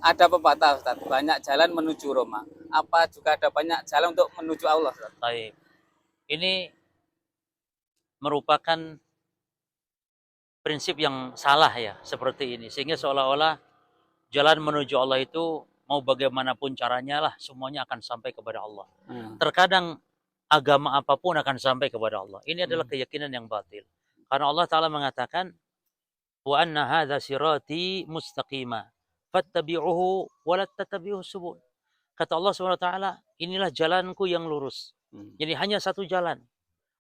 ada pepatah Ustaz, banyak jalan menuju Roma. Apa juga ada banyak jalan untuk menuju Allah Ustaz? Baik. Ini merupakan prinsip yang salah ya, seperti ini. Sehingga seolah-olah jalan menuju Allah itu mau bagaimanapun caranya lah, semuanya akan sampai kepada Allah. Terkadang agama apapun akan sampai kepada Allah. Ini adalah keyakinan yang batil. Karena Allah Ta'ala mengatakan, wa anna hadza sirati mustaqima fattabi'uhu wa la tattabi'us subul. Kata Allah SWT, inilah jalanku yang lurus. Jadi hanya satu jalan.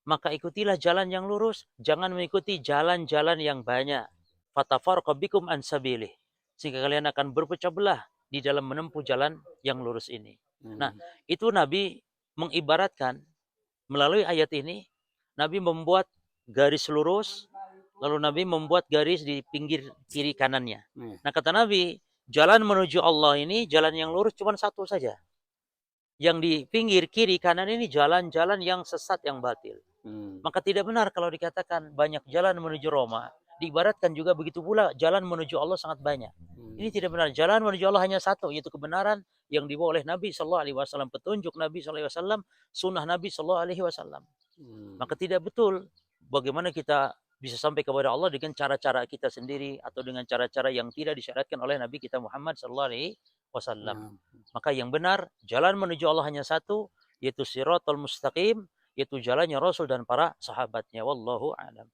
Maka ikutilah jalan yang lurus, jangan mengikuti jalan-jalan yang banyak. Fatafarqa bikum an sabilih. Sehingga kalian akan berpecah belah di dalam menempuh jalan yang lurus ini. Nah, itu Nabi mengibaratkan melalui ayat ini, Nabi membuat garis lurus, lalu Nabi membuat garis di pinggir kiri kanannya. Nah, kata Nabi, jalan menuju Allah ini, jalan yang lurus cuma satu saja. Yang di pinggir kiri kanan ini jalan-jalan yang sesat, yang batil. Maka tidak benar kalau dikatakan banyak jalan menuju Roma. Diibaratkan juga begitu pula jalan menuju Allah sangat banyak. Ini tidak benar. Jalan menuju Allah hanya satu, yaitu kebenaran yang dibawa oleh Nabi SAW. Petunjuk Nabi SAW, sunnah Nabi SAW. Maka tidak betul bagaimana kita bisa sampai kepada Allah dengan cara-cara kita sendiri atau dengan cara-cara yang tidak disyaratkan oleh Nabi kita Muhammad SAW. Maka yang benar, jalan menuju Allah hanya satu, yaitu Siratal Mustaqim, yaitu jalannya Rasul dan para sahabatnya. Wallahu a'lam.